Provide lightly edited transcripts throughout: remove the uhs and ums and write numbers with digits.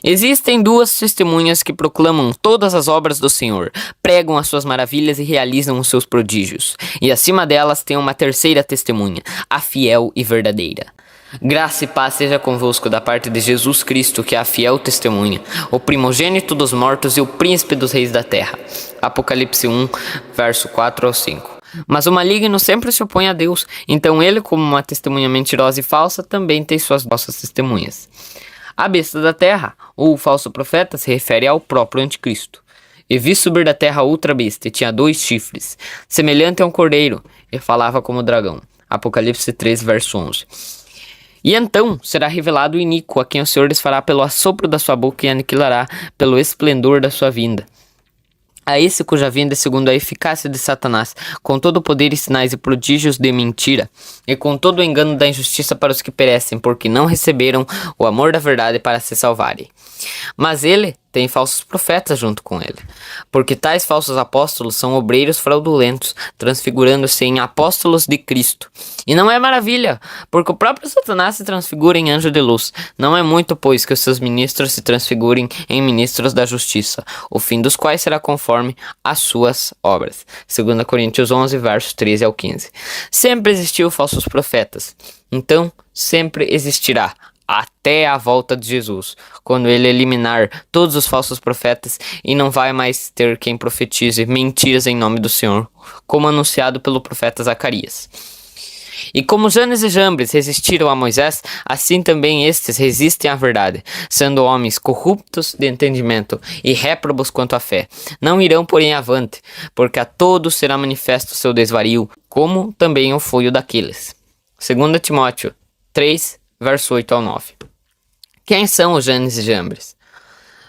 Existem duas testemunhas que proclamam todas as obras do Senhor, pregam as suas maravilhas e realizam os seus prodígios. E acima delas tem uma terceira testemunha, a fiel e verdadeira. Graça e paz seja convosco da parte de Jesus Cristo, que é a fiel testemunha, o primogênito dos mortos e o príncipe dos reis da terra. Apocalipse 1, verso 4 ao 5. Mas o maligno sempre se opõe a Deus, então ele, como uma testemunha mentirosa e falsa, também tem suas falsas testemunhas. A besta da terra, ou o falso profeta, se refere ao próprio anticristo. E vi subir da terra outra besta, e tinha 2 chifres, semelhante a um cordeiro, e falava como dragão. Apocalipse 3, verso 11. E então será revelado o iníquo, a quem o Senhor desfará pelo assopro da sua boca e aniquilará pelo esplendor da sua vinda. A esse cuja vinda é segundo a eficácia de Satanás, com todo o poder e sinais e prodígios de mentira, e com todo o engano da injustiça para os que perecem, porque não receberam o amor da verdade para se salvarem. Mas ele tem falsos profetas junto com ele, porque tais falsos apóstolos são obreiros fraudulentos, transfigurando-se em apóstolos de Cristo. E não é maravilha, porque o próprio Satanás se transfigura em anjo de luz. Não é muito, pois, que os seus ministros se transfigurem em ministros da justiça, o fim dos quais será conforme as suas obras. 2 Coríntios 11, versos 13 ao 15. Sempre existiu falsos profetas, então sempre existirá, até a volta de Jesus, quando ele eliminar todos os falsos profetas e não vai mais ter quem profetize mentiras em nome do Senhor, como anunciado pelo profeta Zacarias. E como Janes e Jambres resistiram a Moisés, assim também estes resistem à verdade, sendo homens corruptos de entendimento e réprobos quanto à fé. Não irão, porém, avante, porque a todos será manifesto o seu desvario, como também o foi o daqueles. 2 Timóteo 3, verso 8 ao 9. Quem são os Janes e Jambres?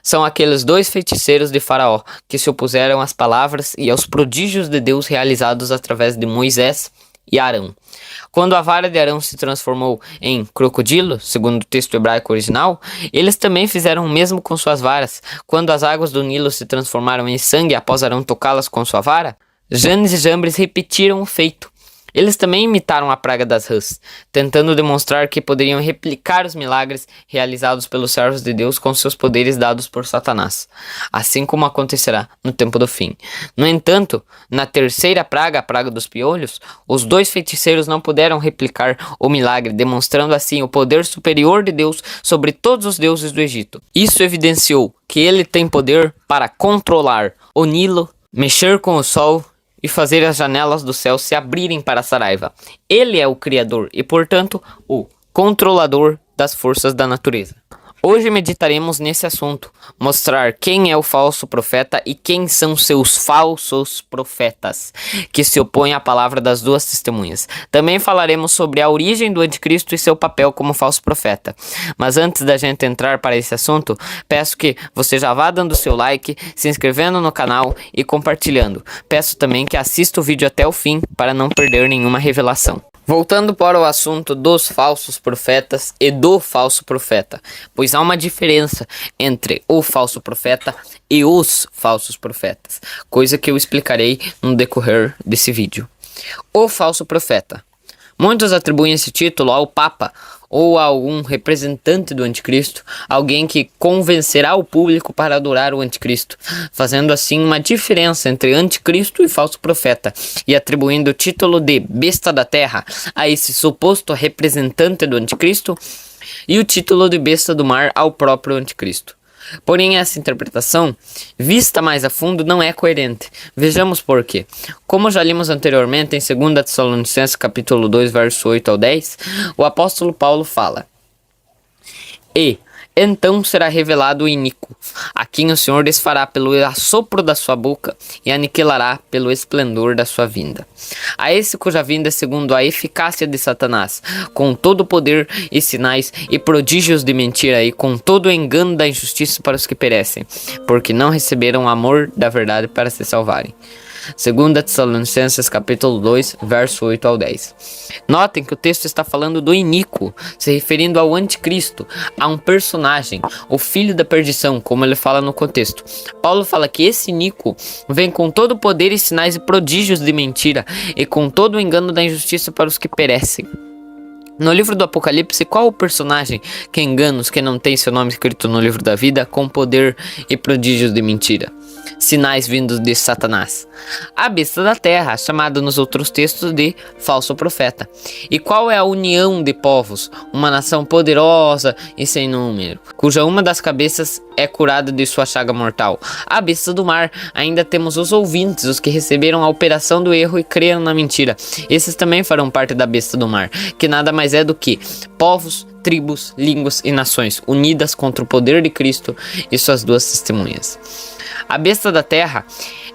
São aqueles 2 feiticeiros de Faraó que se opuseram às palavras e aos prodígios de Deus realizados através de Moisés e Arão. Quando a vara de Arão se transformou em crocodilo, segundo o texto hebraico original, eles também fizeram o mesmo com suas varas. Quando as águas do Nilo se transformaram em sangue após Arão tocá-las com sua vara, Janes e Jambres repetiram o feito. Eles também imitaram a praga das rãs, tentando demonstrar que poderiam replicar os milagres realizados pelos servos de Deus com seus poderes dados por Satanás, assim como acontecerá no tempo do fim. No entanto, na terceira praga, a praga dos piolhos, os 2 feiticeiros não puderam replicar o milagre, demonstrando assim o poder superior de Deus sobre todos os deuses do Egito. Isso evidenciou que ele tem poder para controlar o Nilo, mexer com o sol e fazer as janelas do céu se abrirem para a saraiva. Ele é o Criador e, portanto, o controlador das forças da natureza. Hoje meditaremos nesse assunto, mostrar quem é o falso profeta e quem são seus falsos profetas, que se opõem à palavra das 2 testemunhas. Também falaremos sobre a origem do anticristo e seu papel como falso profeta. Mas antes da gente entrar para esse assunto, peço que você já vá dando seu like, se inscrevendo no canal e compartilhando. Peço também que assista o vídeo até o fim para não perder nenhuma revelação. Voltando para o assunto dos falsos profetas e do falso profeta, pois há uma diferença entre o falso profeta e os falsos profetas, coisa que eu explicarei no decorrer desse vídeo. O falso profeta. Muitos atribuem esse título ao Papa ou a algum representante do anticristo, alguém que convencerá o público para adorar o anticristo, fazendo assim uma diferença entre anticristo e falso profeta, e atribuindo o título de besta da terra a esse suposto representante do anticristo e o título de besta do mar ao próprio anticristo. Porém, essa interpretação, vista mais a fundo, não é coerente. Vejamos por quê. Como já lemos anteriormente em 2 Tessalonicenses capítulo 2, verso 8 ao 10, o apóstolo Paulo fala: E então será revelado o iníquo, a quem o Senhor desfará pelo assopro da sua boca e aniquilará pelo esplendor da sua vinda. A esse cuja vinda é segundo a eficácia de Satanás, com todo o poder e sinais e prodígios de mentira e com todo o engano da injustiça para os que perecem, porque não receberam o amor da verdade para se salvarem. 2 Tessalonicenses capítulo 2, verso 8 ao 10. Notem que o texto está falando do iníquo, se referindo ao anticristo, a um personagem, o filho da perdição, como ele fala no contexto. Paulo fala que esse iníquo vem com todo o poder e sinais e prodígios de mentira e com todo o engano da injustiça para os que perecem. No livro do Apocalipse, qual o personagem que engana os que não tem seu nome escrito no livro da vida com poder e prodígios de mentira? Sinais vindos de Satanás. A besta da terra, chamada nos outros textos de falso profeta. E qual é a união de povos? Uma nação poderosa e sem número, cuja uma das cabeças é curada de sua chaga mortal. A besta do mar. Ainda temos os ouvintes, os que receberam a operação do erro e creram na mentira. Esses também farão parte da besta do mar, que nada mais é do que povos, tribos, línguas e nações unidas contra o poder de Cristo e suas duas testemunhas. A besta da terra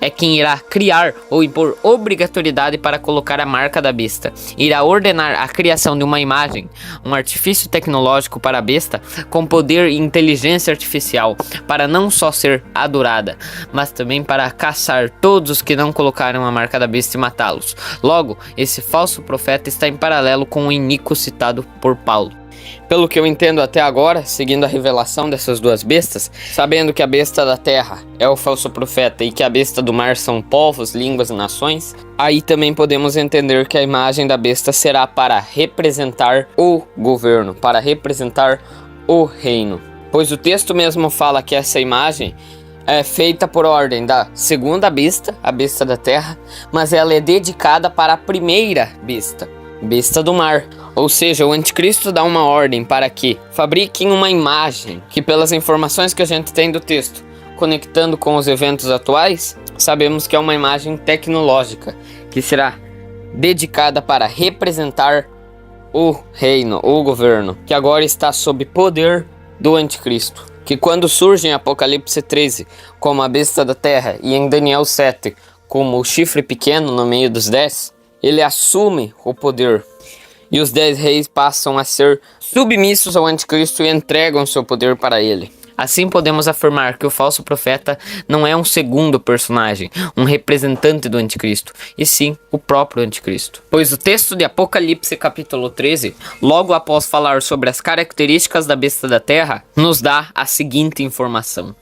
é quem irá criar ou impor obrigatoriedade para colocar a marca da besta. Irá ordenar a criação de uma imagem, um artifício tecnológico para a besta, com poder e inteligência artificial, para não só ser adorada, mas também para caçar todos os que não colocaram a marca da besta e matá-los. Logo, esse falso profeta está em paralelo com o iníquo citado por Paulo. Pelo que eu entendo até agora, seguindo a revelação dessas duas bestas, sabendo que a besta da terra é o falso profeta e que a besta do mar são povos, línguas e nações, aí também podemos entender que a imagem da besta será para representar o governo, para representar o reino. Pois o texto mesmo fala que essa imagem é feita por ordem da segunda besta, a besta da terra, mas ela é dedicada para a primeira besta, besta do mar. Ou seja, o anticristo dá uma ordem para que fabriquem uma imagem que, pelas informações que a gente tem do texto, conectando com os eventos atuais, sabemos que é uma imagem tecnológica, que será dedicada para representar o reino, o governo, que agora está sob poder do anticristo. Que quando surge em Apocalipse 13 como a besta da terra e em Daniel 7 como o chifre pequeno no meio dos 10, ele assume o poder. E os 10 reis passam a ser submissos ao anticristo e entregam seu poder para ele. Assim podemos afirmar que o falso profeta não é um segundo personagem, um representante do anticristo, e sim o próprio anticristo. Pois o texto de Apocalipse capítulo 13, logo após falar sobre as características da besta da terra, nos dá a seguinte informação.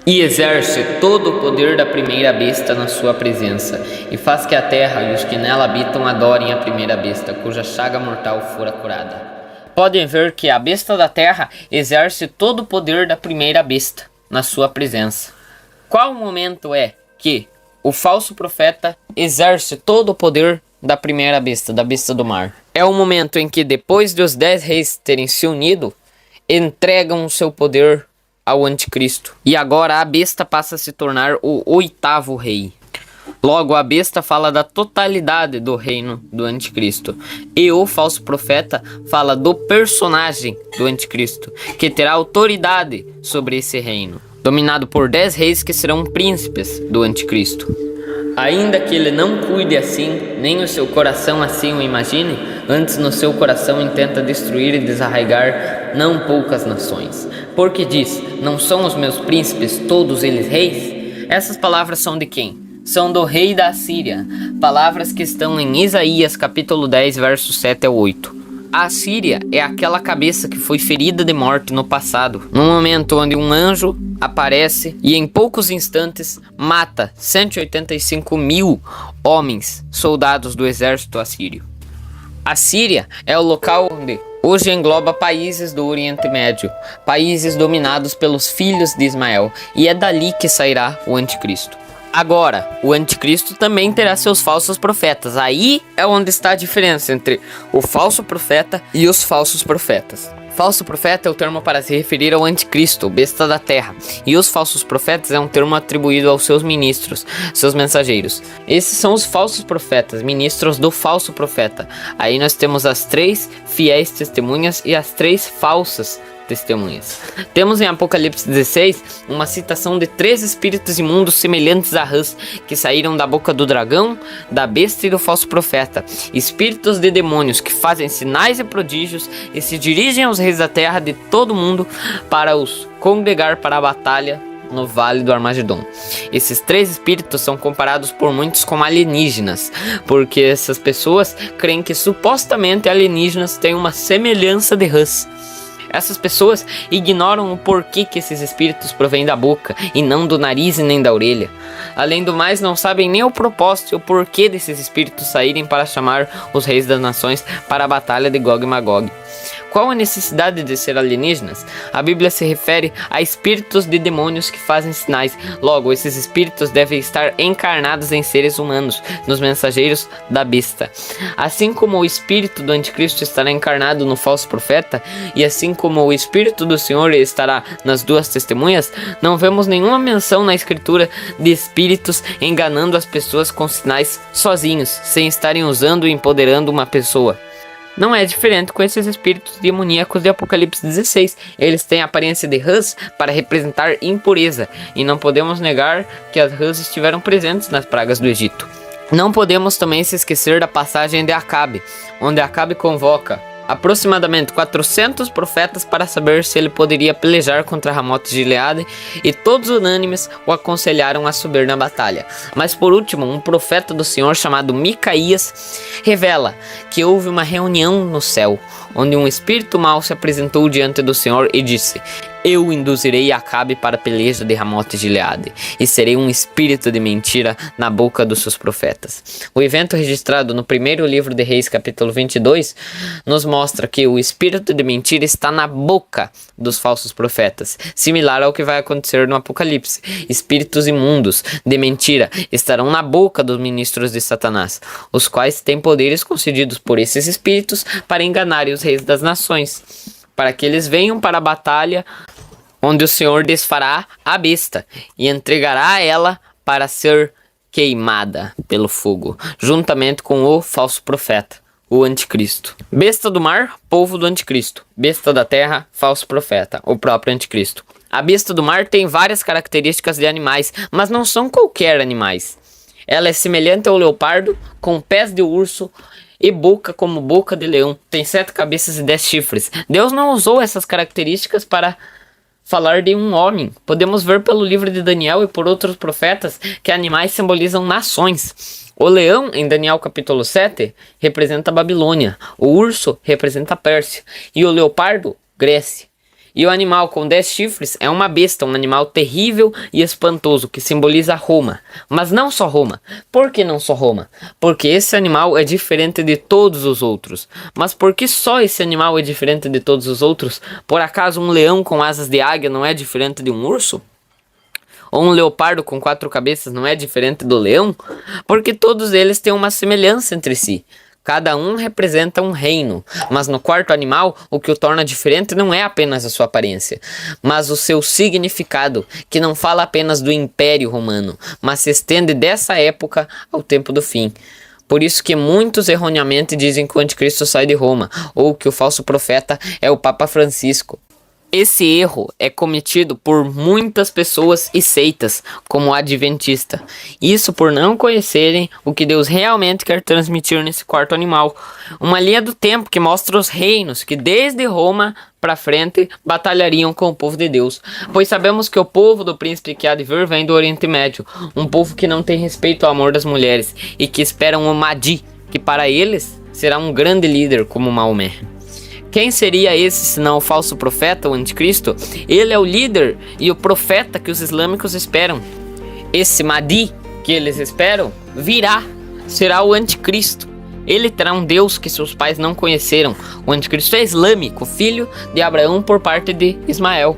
E exerce todo o poder da primeira besta na sua presença, e faz que a terra e os que nela habitam adorem a primeira besta, cuja chaga mortal fora curada. Podem ver que a besta da terra exerce todo o poder da primeira besta na sua presença. Qual momento é que o falso profeta exerce todo o poder da primeira besta, da besta do mar? É o momento em que, depois de os 10 reis terem se unido, entregam o seu poder ao anticristo. E agora a besta passa a se tornar o 8º rei. Logo, a besta fala da totalidade do reino do anticristo. E o falso profeta fala do personagem do anticristo, que terá autoridade sobre esse reino, dominado por 10 reis que serão príncipes do anticristo. Ainda que ele não cuide assim, nem o seu coração assim o imagine, antes no seu coração intenta destruir e desarraigar não poucas nações. Porque diz, não são os meus príncipes todos eles reis? Essas palavras são de quem? São do rei da Assíria, palavras que estão em Isaías capítulo 10, versos 7 ao 8. A Assíria é aquela cabeça que foi ferida de morte no passado, num momento onde um anjo aparece e em poucos instantes mata 185 mil homens, soldados do exército assírio. A Síria é o local onde hoje engloba países do Oriente Médio, países dominados pelos filhos de Ismael, e é dali que sairá o anticristo. Agora, o anticristo também terá seus falsos profetas. Aí é onde está a diferença entre o falso profeta e os falsos profetas. Falso profeta é o termo para se referir ao anticristo, o besta da terra. E os falsos profetas é um termo atribuído aos seus ministros, seus mensageiros. Esses são os falsos profetas, ministros do falso profeta. Aí nós temos as 3 fiéis testemunhas e as 3 falsas testemunhas. Temos em Apocalipse 16 uma citação de 3 espíritos imundos semelhantes a rãs que saíram da boca do dragão, da besta e do falso profeta. Espíritos de demônios que fazem sinais e prodígios e se dirigem aos reis da terra de todo mundo para os congregar para a batalha no Vale do Armagedon. Esses 3 espíritos são comparados por muitos como alienígenas, porque essas pessoas creem que supostamente alienígenas têm uma semelhança de rãs. Essas pessoas ignoram o porquê que esses espíritos provêm da boca e não do nariz e nem da orelha. Além do mais, não sabem nem o propósito e o porquê desses espíritos saírem para chamar os reis das nações para a batalha de Gog e Magog. Qual a necessidade de ser alienígenas? A Bíblia se refere a espíritos de demônios que fazem sinais. Logo, esses espíritos devem estar encarnados em seres humanos, nos mensageiros da besta. Assim como o espírito do anticristo estará encarnado no falso profeta, e assim como o espírito do Senhor estará nas duas testemunhas, não vemos nenhuma menção na escritura de espíritos enganando as pessoas com sinais sozinhos, sem estarem usando e empoderando uma pessoa. Não é diferente com esses espíritos demoníacos de Apocalipse 16. Eles têm a aparência de rãs para representar impureza, e não podemos negar que as rãs estiveram presentes nas pragas do Egito. Não podemos também se esquecer da passagem de Acabe, onde Acabe convoca aproximadamente 400 profetas para saber se ele poderia pelejar contra Ramote Gileade, e todos unânimes o aconselharam a subir na batalha. Mas por último, um profeta do Senhor chamado Micaías revela que houve uma reunião no céu, onde um espírito mau se apresentou diante do Senhor e disse: eu induzirei Acabe para a peleja de Ramote Gileade, e serei um espírito de mentira na boca dos seus profetas. O evento registrado no primeiro livro de Reis, capítulo 22, nos mostra que o espírito de mentira está na boca dos falsos profetas, similar ao que vai acontecer no Apocalipse. Espíritos imundos de mentira estarão na boca dos ministros de Satanás, os quais têm poderes concedidos por esses espíritos para enganarem os reis das nações, para que eles venham para a batalha onde o Senhor desfará a besta e entregará a ela para ser queimada pelo fogo, juntamente com o falso profeta, o anticristo. Besta do mar, povo do anticristo. Besta da terra, falso profeta, o próprio anticristo. A besta do mar tem várias características de animais, mas não são qualquer animais. Ela é semelhante ao leopardo, com pés de urso e boca como boca de leão. Tem 7 cabeças e 10 chifres. Deus não usou essas características para falar de um homem. Podemos ver pelo livro de Daniel e por outros profetas que animais simbolizam nações. O leão, em Daniel capítulo 7, representa a Babilônia. O urso representa a Pérsia. E o leopardo, Grécia. E o animal com 10 chifres é uma besta, um animal terrível e espantoso, que simboliza Roma. Mas não só Roma. Por que não só Roma? Porque esse animal é diferente de todos os outros. Mas por que só esse animal é diferente de todos os outros? Por acaso um leão com asas de águia não é diferente de um urso? Ou um leopardo com 4 cabeças não é diferente do leão? Porque todos eles têm uma semelhança entre si. Cada um representa um reino, mas no quarto animal, o que o torna diferente não é apenas a sua aparência, mas o seu significado, que não fala apenas do Império Romano, mas se estende dessa época ao tempo do fim. Por isso que muitos erroneamente dizem que o anticristo sai de Roma, ou que o falso profeta é o Papa Francisco. Esse erro é cometido por muitas pessoas e seitas, como o adventista. Isso por não conhecerem o que Deus realmente quer transmitir nesse quarto animal. Uma linha do tempo que mostra os reinos que desde Roma para frente batalhariam com o povo de Deus. Pois sabemos que o povo do príncipe que há de vir vem do Oriente Médio. Um povo que não tem respeito ao amor das mulheres e que esperam o Mahdi, que para eles será um grande líder como Maomé. Quem seria esse senão o falso profeta, o anticristo? Ele é o líder e o profeta que os islâmicos esperam. Esse Mahdi que eles esperam virá, será o anticristo. Ele terá um Deus que seus pais não conheceram. O anticristo é islâmico, filho de Abraão por parte de Ismael.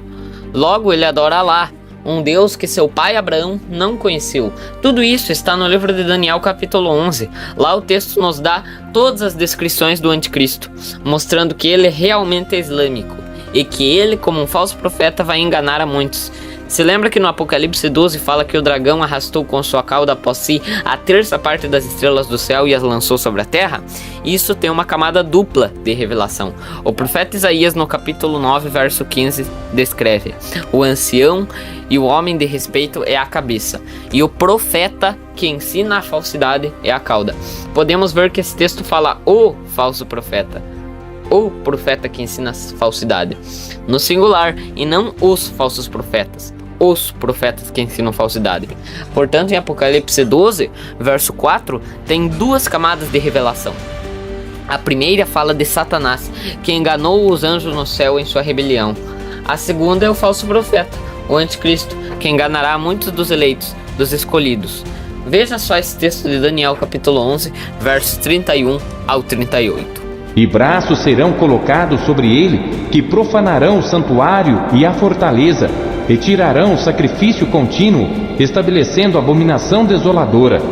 Logo ele adora Alá, um Deus que seu pai Abraão não conheceu. Tudo isso está no livro de Daniel capítulo 11. Lá o texto nos dá todas as descrições do anticristo, mostrando que ele realmente é islâmico e que ele, como um falso profeta, vai enganar a muitos. Se lembra que no Apocalipse 12 fala que o dragão arrastou com sua cauda após si a 1/3 das estrelas do céu e as lançou sobre a terra? Isso tem uma camada dupla de revelação. O profeta Isaías no capítulo 9, verso 15, descreve: o ancião e o homem de respeito é a cabeça, e o profeta que ensina a falsidade é a cauda. Podemos ver que esse texto fala o falso profeta, o profeta que ensina a falsidade, no singular, e não os falsos profetas, os profetas que ensinam falsidade. Portanto, em Apocalipse 12, verso 4, tem 2 camadas de revelação. A primeira fala de Satanás, que enganou os anjos no céu em sua rebelião. A segunda é o falso profeta, o anticristo, que enganará muitos dos eleitos, dos escolhidos. Veja só esse texto de Daniel capítulo 11, versos 31 ao 38. E braços serão colocados sobre ele, que profanarão o santuário e a fortaleza, e tirarão o sacrifício contínuo, estabelecendo abominação desoladora.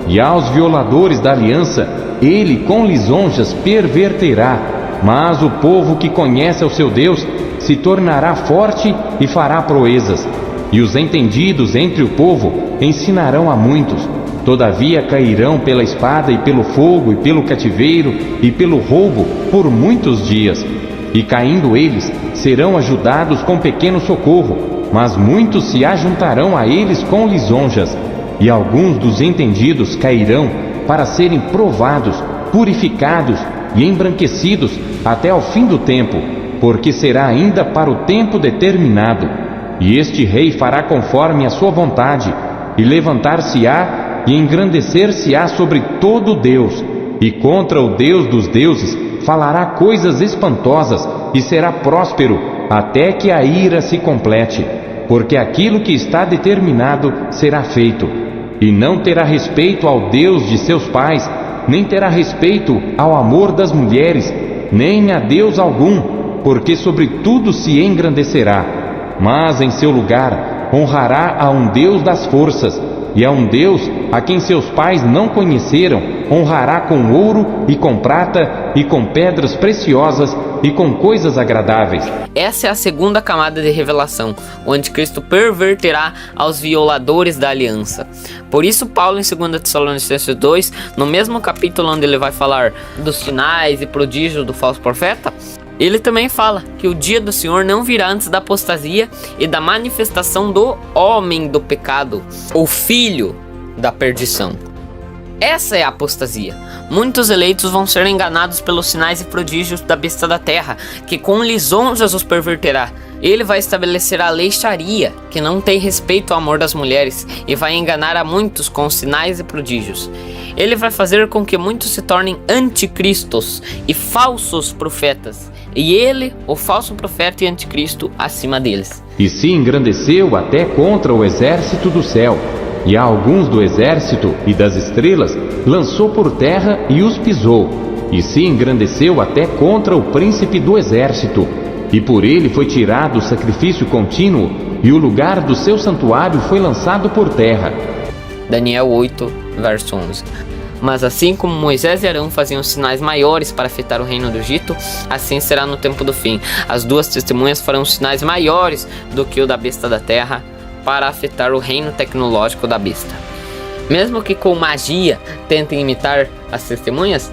E aos violadores da aliança, ele com lisonjas perverterá. Mas o povo que conhece ao seu Deus se tornará forte e fará proezas. E os entendidos entre o povo ensinarão a muitos. Todavia cairão pela espada e pelo fogo e pelo cativeiro e pelo roubo por muitos dias. E caindo eles, serão ajudados com pequeno socorro, mas muitos se ajuntarão a eles com lisonjas. E alguns dos entendidos cairão para serem provados, purificados e embranquecidos até ao fim do tempo, porque será ainda para o tempo determinado. E este rei fará conforme a sua vontade, e levantar-se-á e engrandecer-se-á sobre todo Deus, e contra o Deus dos deuses falará coisas espantosas, e será próspero até que a ira se complete, porque aquilo que está determinado será feito. E não terá respeito ao Deus de seus pais, nem terá respeito ao amor das mulheres, nem a Deus algum, porque sobre tudo se engrandecerá. Mas em seu lugar honrará a um Deus das forças, e a um Deus a quem seus pais não conheceram honrará com ouro e com prata e com pedras preciosas e com coisas agradáveis. Essa é a segunda camada de revelação. O anticristo perverterá aos violadores da aliança. Por isso Paulo em 2 Tessalonicenses 2, no mesmo capítulo onde ele vai falar dos sinais e prodígios do falso profeta, ele também fala que o dia do Senhor não virá antes da apostasia e da manifestação do homem do pecado, o filho da perdição. Essa é a apostasia. Muitos eleitos vão ser enganados pelos sinais e prodígios da besta da terra, que com lisonjas os perverterá. Ele vai estabelecer a lei Sharia, que não tem respeito ao amor das mulheres, e vai enganar a muitos com sinais e prodígios. Ele vai fazer com que muitos se tornem anticristos e falsos profetas, e ele, o falso profeta e anticristo, acima deles. E se engrandeceu até contra o exército do céu, e a alguns do exército e das estrelas lançou por terra e os pisou. E se engrandeceu até contra o príncipe do exército, e por ele foi tirado o sacrifício contínuo, e o lugar do seu santuário foi lançado por terra. Daniel 8, verso 11. Mas assim como Moisés e Arão faziam sinais maiores para afetar o reino do Egito, assim será no tempo do fim. As duas testemunhas farão sinais maiores do que o da besta da terra para afetar o reino tecnológico da besta. Mesmo que com magia tentem imitar as testemunhas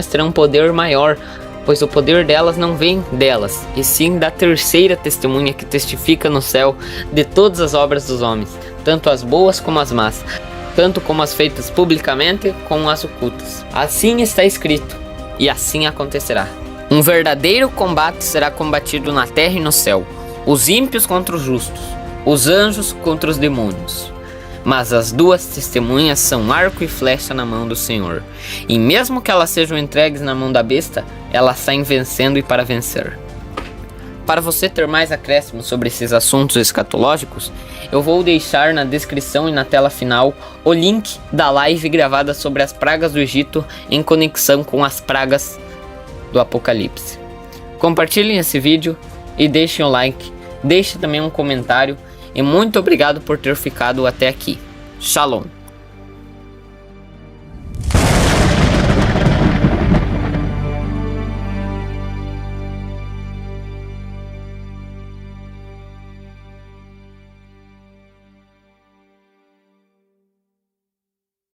terão um poder maior, pois o poder delas não vem delas, e sim da terceira testemunha que testifica no céu de todas as obras dos homens, tanto as boas como as más, tanto como as feitas publicamente como as ocultas. Assim está escrito, e assim acontecerá. Um verdadeiro combate será combatido na terra e no céu, os ímpios contra os justos, os anjos contra os demônios. Mas as duas testemunhas são arco e flecha na mão do Senhor, e mesmo que elas sejam entregues na mão da besta, elas saem vencendo e para vencer. Para você ter mais acréscimos sobre esses assuntos escatológicos, eu vou deixar na descrição e na tela final o link da live gravada sobre as pragas do Egito em conexão com as pragas do Apocalipse. Compartilhem esse vídeo e deixem o like, deixe também um comentário, e muito obrigado por ter ficado até aqui. Shalom!